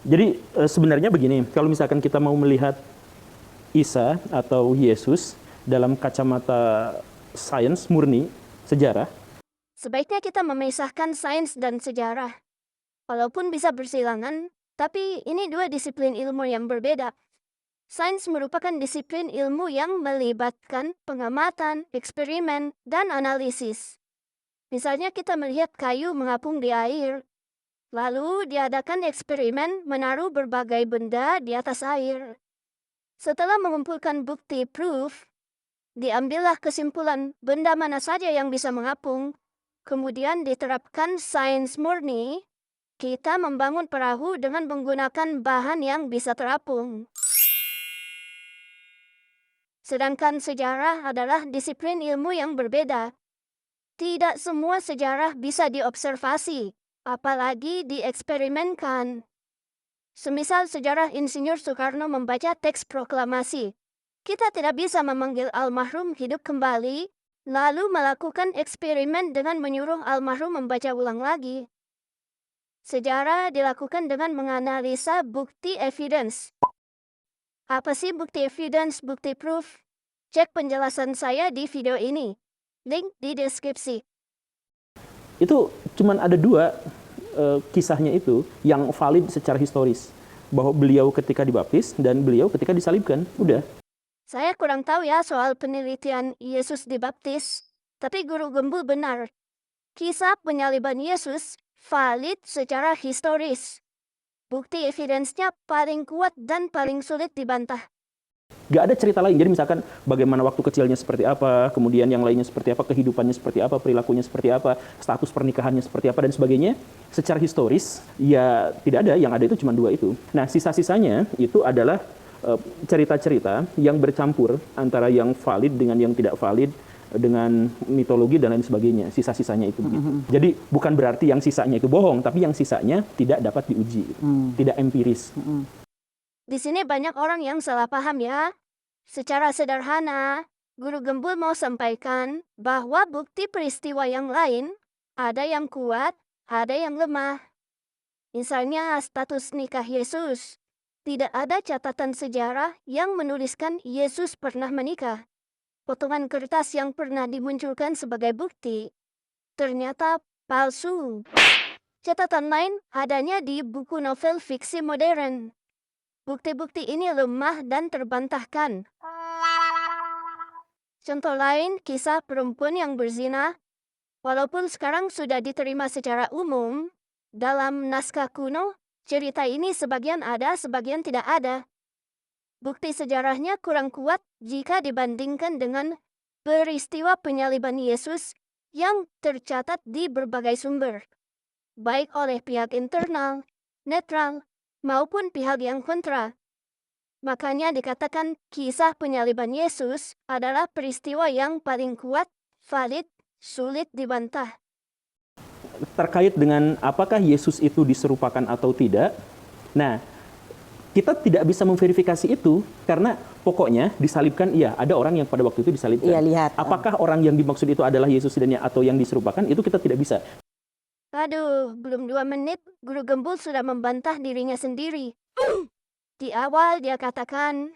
Jadi sebenarnya begini, kalau misalkan kita mau melihat Isa atau Yesus dalam kacamata sains murni, sejarah, Sebaiknya kita memisahkan sains dan sejarah. Walaupun bisa bersilangan, tapi ini dua disiplin ilmu yang berbeda. Sains merupakan disiplin ilmu yang melibatkan pengamatan, eksperimen, dan analisis. Misalnya kita melihat kayu mengapung di air, lalu diadakan eksperimen menaruh berbagai benda di atas air. Setelah mengumpulkan bukti proof, diambillah kesimpulan benda mana saja yang bisa mengapung. Kemudian diterapkan sains murni, kita membangun perahu dengan menggunakan bahan yang bisa terapung. Sedangkan sejarah adalah disiplin ilmu yang berbeda. Tidak semua sejarah bisa diobservasi, apalagi dieksperimenkan. Semisal sejarah Insinyur Soekarno membaca teks proklamasi, kita tidak bisa memanggil almarhum hidup kembali, lalu melakukan eksperimen dengan menyuruh almarhum membaca ulang lagi. Sejarah dilakukan dengan menganalisa bukti evidence. Apa sih bukti evidence, bukti proof? Cek penjelasan saya di video ini. Link di deskripsi. itu cuman ada dua kisahnya itu yang valid secara historis. Bahwa beliau ketika dibaptis dan beliau ketika disalibkan. Udah. Saya kurang tahu ya soal penelitian Yesus dibaptis, tapi Guru Gembul benar. Kisah penyaliban Yesus valid secara historis. Bukti evidence-nya paling kuat dan paling sulit dibantah. Gak ada cerita lain. Jadi misalkan bagaimana waktu kecilnya seperti apa, kemudian yang lainnya seperti apa, kehidupannya seperti apa, perilakunya seperti apa, status pernikahannya seperti apa, dan sebagainya. Secara historis, ya tidak ada. Yang ada itu cuma dua itu. Nah, sisa-sisanya itu adalah cerita-cerita yang bercampur antara yang valid dengan yang tidak valid, dengan mitologi dan lain sebagainya. Sisa-sisanya itu begitu. Jadi bukan berarti yang sisanya itu bohong, tapi yang sisanya tidak dapat diuji. Tidak empiris. Di sini banyak orang yang salah paham ya. Secara sederhana, Guru Gembul mau sampaikan bahwa bukti peristiwa yang lain ada yang kuat, ada yang lemah. Misalnya status nikah Yesus. Tidak ada catatan sejarah yang menuliskan Yesus pernah menikah. Potongan kertas yang pernah dimunculkan sebagai bukti ternyata palsu. Catatan lain adanya di buku novel fiksi modern. Bukti-bukti ini lemah dan terbantahkan. Contoh lain, kisah perempuan yang berzina. Walaupun sekarang sudah diterima secara umum, dalam naskah kuno, cerita ini sebagian ada, sebagian tidak ada. Bukti sejarahnya kurang kuat jika dibandingkan dengan peristiwa penyaliban Yesus yang tercatat di berbagai sumber, baik oleh pihak internal, netral, maupun pihak yang kontra. Makanya dikatakan kisah penyaliban Yesus adalah peristiwa yang paling kuat, valid, sulit dibantah. Terkait dengan apakah Yesus itu diserupakan atau tidak, nah, kita tidak bisa memverifikasi itu karena pokoknya disalibkan, iya, ada orang yang pada waktu itu disalibkan. Iya, lihat. Apakah orang yang dimaksud itu adalah Yesus dan atau yang diserupakan, itu kita tidak bisa. Aduh, belum 2 menit, Guru Gembul sudah membantah dirinya sendiri. Di awal dia katakan,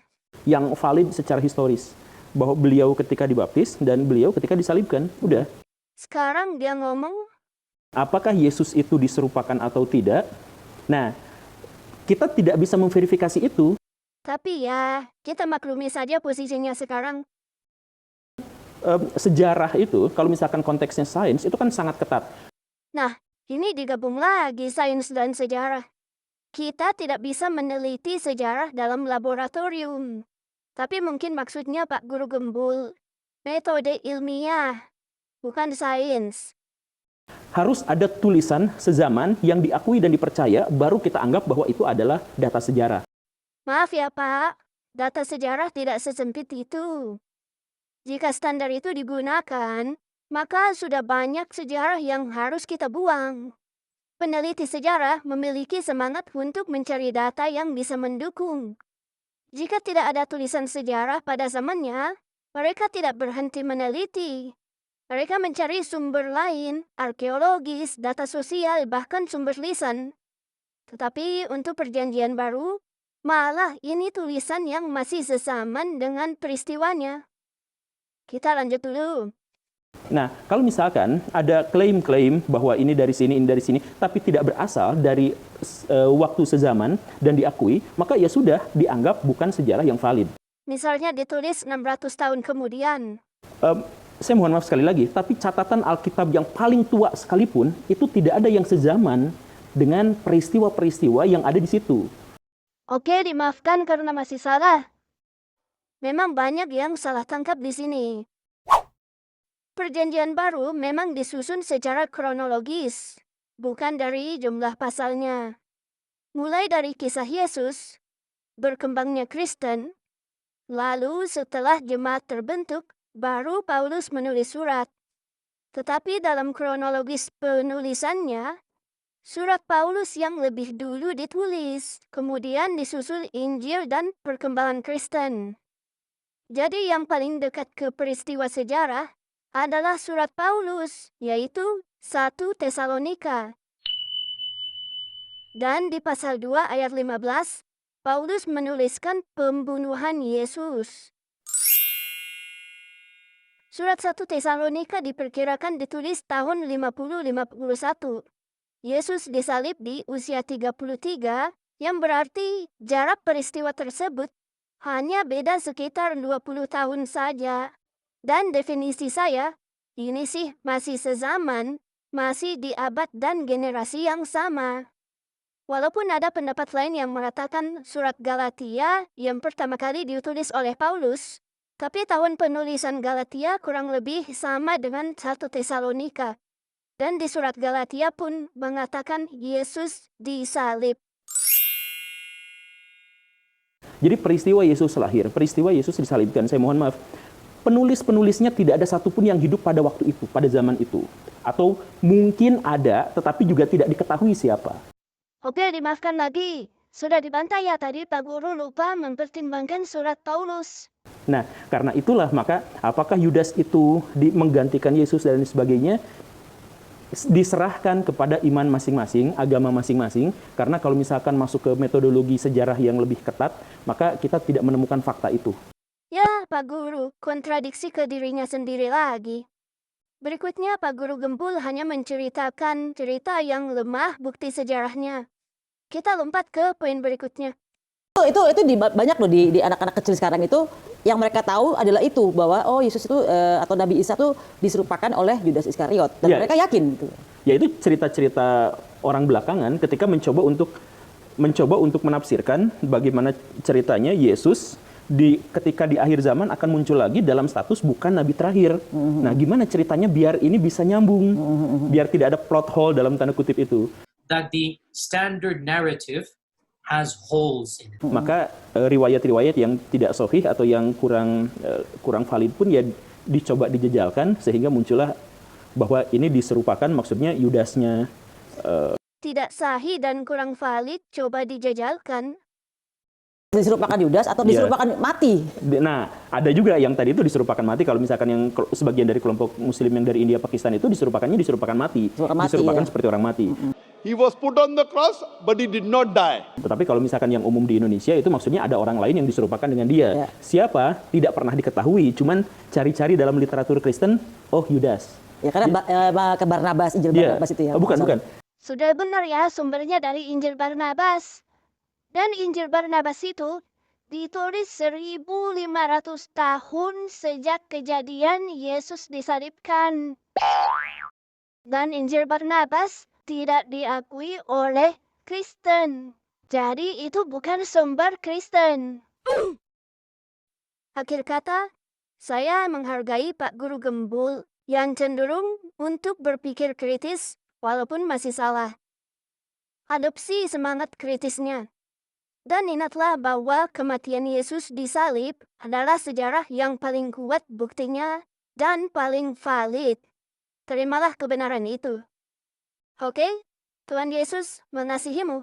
Yang valid secara historis, bahwa beliau ketika dibaptis dan beliau ketika disalibkan. Udah. sekarang dia ngomong, Apakah Yesus itu diserupakan atau tidak? Nah, kita tidak bisa memverifikasi itu. tapi ya, kita maklumi saja posisinya sekarang. Sejarah itu, kalau misalkan konteksnya sains, itu kan sangat ketat. Nah, ini digabung lagi sains dan sejarah. Kita tidak bisa meneliti sejarah dalam laboratorium. Tapi mungkin maksudnya Pak Guru Gembul, metode ilmiah, bukan sains. Harus ada tulisan sezaman yang diakui dan dipercaya, baru kita anggap bahwa itu adalah data sejarah. Maaf ya Pak, data sejarah tidak sesempit itu. Jika standar itu digunakan, maka sudah banyak sejarah yang harus kita buang. Peneliti sejarah memiliki semangat untuk mencari data yang bisa mendukung. Jika tidak ada tulisan sejarah pada zamannya, mereka tidak berhenti meneliti. Mereka mencari sumber lain, arkeologis, data sosial, bahkan sumber lisan. Tetapi untuk perjanjian baru, malah ini tulisan yang masih sezaman dengan peristiwanya. Kita lanjut dulu. Nah, kalau misalkan ada klaim-klaim bahwa ini dari sini, tapi tidak berasal dari waktu sezaman dan diakui, maka ya sudah dianggap bukan sejarah yang valid. Misalnya ditulis 600 tahun kemudian. Saya mohon maaf sekali lagi, tapi catatan Alkitab yang paling tua sekalipun, itu tidak ada yang sezaman dengan peristiwa-peristiwa yang ada di situ. Oke, dimaafkan karena masih salah. Memang banyak yang salah tangkap di sini. Perjanjian baru memang disusun secara kronologis, bukan dari jumlah pasalnya. Mulai dari kisah Yesus, berkembangnya Kristen, lalu setelah jemaat terbentuk, baru Paulus menulis surat. Tetapi dalam kronologis penulisannya, surat Paulus yang lebih dulu ditulis, kemudian disusul Injil dan perkembangan Kristen. Jadi yang paling dekat ke peristiwa sejarah adalah surat Paulus, yaitu 1 Tesalonika. Dan di pasal 2 ayat 15, Paulus menuliskan pembunuhan Yesus. Surat 1 Tesalonika diperkirakan ditulis tahun 50-51. Yesus disalib di usia 33, yang berarti jarak peristiwa tersebut hanya beda sekitar 20 tahun saja. Dan definisi saya, ini sih masih sezaman, masih di abad dan generasi yang sama. Walaupun ada pendapat lain yang mengatakan surat Galatia yang pertama kali ditulis oleh Paulus, tapi tahun penulisan Galatia kurang lebih sama dengan 1 Tesalonika. Dan di surat Galatia pun mengatakan Yesus disalib. Jadi peristiwa Yesus lahir, peristiwa Yesus disalibkan, saya mohon maaf, penulis-penulisnya tidak ada satupun yang hidup pada waktu itu, pada zaman itu. Atau mungkin ada, tetapi juga tidak diketahui siapa. Oke, dimaafkan lagi. Sudah dibantah ya tadi Pak Guru lupa mempertimbangkan surat Paulus. Nah, karena itulah maka apakah Yudas itu menggantikan Yesus dan sebagainya, diserahkan kepada iman masing-masing, agama masing-masing, karena kalau misalkan masuk ke metodologi sejarah yang lebih ketat, maka kita tidak menemukan fakta itu. Ya, Pak Guru, kontradiksi ke dirinya sendiri lagi. Berikutnya, Pak Guru Gembul hanya menceritakan cerita yang lemah bukti sejarahnya. Kita lompat ke poin berikutnya. Itu banyak loh di anak-anak kecil sekarang itu yang mereka tahu adalah itu bahwa oh Yesus itu atau Nabi Isa itu diserupakan oleh Yudas Iskariot dan Ya. mereka yakin gitu. Ya itu cerita-cerita orang belakangan ketika mencoba untuk menafsirkan bagaimana ceritanya Yesus ketika di akhir zaman akan muncul lagi dalam status bukan nabi terakhir. Nah, gimana ceritanya biar ini bisa nyambung, biar tidak ada plot hole dalam tanda kutip itu. That the standard narrative has holes in it. Maka riwayat-riwayat yang tidak sahih atau yang kurang valid pun ya dicoba dijejalkan sehingga muncullah bahwa ini diserupakan, maksudnya Yudasnya. Tidak sahih dan kurang valid, coba dijajalkan. Diserupakan Yudas atau diserupakan mati. Nah, ada juga yang tadi itu diserupakan mati. Kalau misalkan yang sebagian dari kelompok Muslim yang dari India Pakistan itu diserupakan mati. Diserupakan iya. seperti orang mati. He was put on the cross, but he did not die. Tetapi kalau misalkan yang umum di Indonesia itu maksudnya ada orang lain yang diserupakan dengan dia. Ya. Siapa? Tidak pernah diketahui. Cuman cari-cari dalam literatur Kristen, oh Yudas. Ya karena ke Barnabas, Injil Barnabas itu ya. Bukan. Sudah benar ya, sumbernya dari Injil Barnabas. Dan Injil Barnabas itu ditulis 1500 tahun sejak kejadian Yesus disalibkan. Dan Injil Barnabas tidak diakui oleh Kristen. Jadi itu bukan sumber Kristen. Akhir kata, saya menghargai Pak Guru Gembul yang cenderung untuk berpikir kritis walaupun masih salah. Adopsi semangat kritisnya. Dan ingatlah bahwa kematian Yesus disalib adalah sejarah yang paling kuat buktinya dan paling valid. Terimalah kebenaran itu. Oke? Tuhan Yesus mengasihimu.